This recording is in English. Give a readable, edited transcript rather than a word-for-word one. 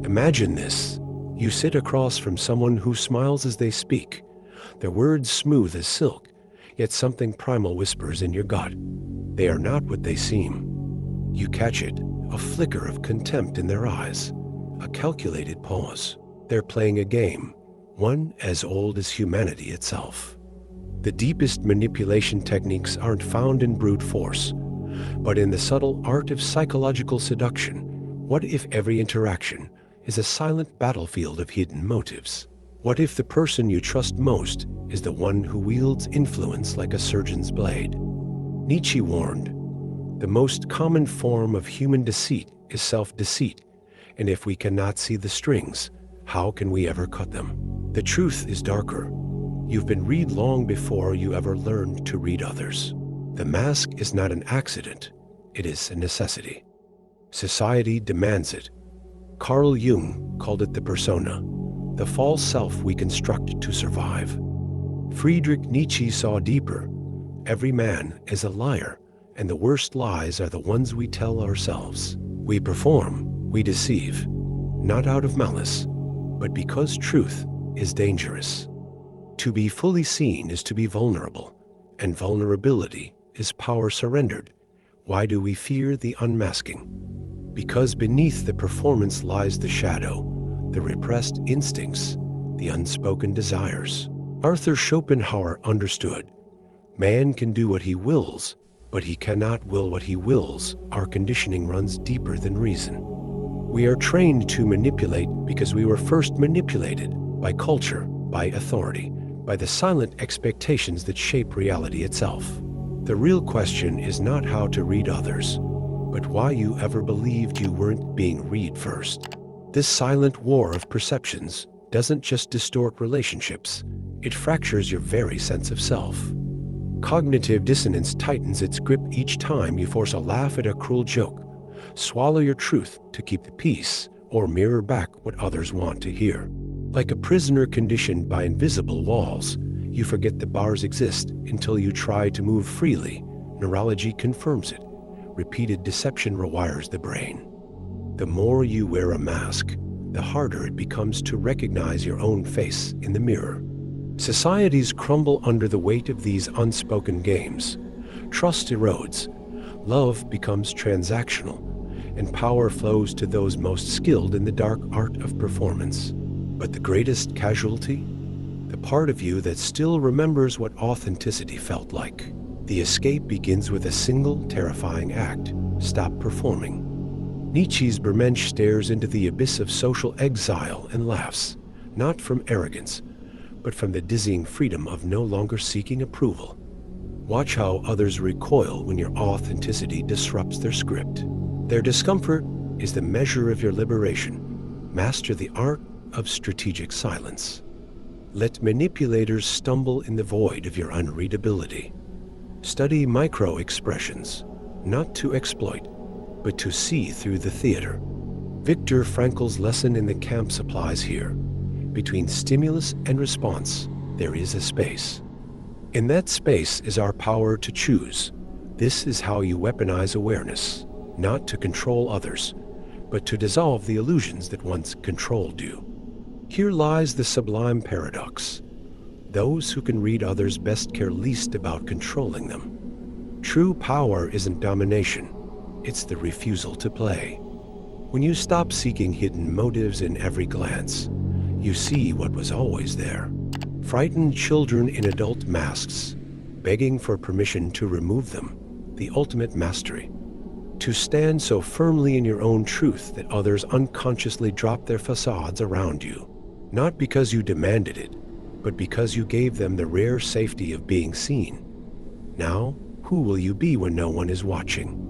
Imagine this. You sit across from someone who smiles as they speak, their words smooth as silk, yet something primal whispers in your gut. They are not what they seem. You catch it, a flicker of contempt in their eyes, a calculated pause. They're playing a game, one as old as humanity itself. The deepest manipulation techniques aren't found in brute force, but in the subtle art of psychological seduction. What if every interaction is a silent battlefield of hidden motives? What if the person you trust most is the one who wields influence like a surgeon's blade? Nietzsche warned, the most common form of human deceit is self-deceit, and if we cannot see the strings, how can we ever cut them? The truth is darker. You've been read long before you ever learned to read others. The mask is not an accident, it is a necessity. Society demands it. Carl Jung called it the persona, the false self we construct to survive. Friedrich Nietzsche saw deeper. Every man is a liar, and the worst lies are the ones we tell ourselves. We perform, we deceive, not out of malice, but because truth is dangerous. To be fully seen is to be vulnerable, and vulnerability is power surrendered. Why do we fear the unmasking? Because beneath the performance lies the shadow, the repressed instincts, the unspoken desires. Arthur Schopenhauer understood, man can do what he wills, but he cannot will what he wills. Our conditioning runs deeper than reason. We are trained to manipulate because we were first manipulated by culture, by authority, by the silent expectations that shape reality itself. The real question is not how to read others, but why you ever believed you weren't being read first. This silent war of perceptions doesn't just distort relationships, it fractures your very sense of self. Cognitive dissonance tightens its grip each time you force a laugh at a cruel joke, swallow your truth to keep the peace, or mirror back what others want to hear. Like a prisoner conditioned by invisible walls, you forget the bars exist until you try to move freely. Neurology confirms it. Repeated deception rewires the brain. The more you wear a mask, the harder it becomes to recognize your own face in the mirror. Societies crumble under the weight of these unspoken games. Trust erodes, love becomes transactional, and power flows to those most skilled in the dark art of performance. But the greatest casualty? The part of you that still remembers what authenticity felt like. The escape begins with a single terrifying act: stop performing. Nietzsche's Bermensch stares into the abyss of social exile and laughs, not from arrogance, but from the dizzying freedom of no longer seeking approval. Watch how others recoil when your authenticity disrupts their script. Their discomfort is the measure of your liberation. Master the art of strategic silence. Let manipulators stumble in the void of your unreadability. Study micro-expressions, not to exploit, but to see through the theater. Viktor Frankl's lesson in the camps applies here. Between stimulus and response, there is a space. In that space is our power to choose. This is how you weaponize awareness, not to control others, but to dissolve the illusions that once controlled you. Here lies the sublime paradox. Those who can read others best care least about controlling them. True power isn't domination, it's the refusal to play. When you stop seeking hidden motives in every glance, you see what was always there. Frightened children in adult masks, begging for permission to remove them, the ultimate mastery. To stand so firmly in your own truth that others unconsciously drop their facades around you. Not because you demanded it, but because you gave them the rare safety of being seen. Now, who will you be when no one is watching?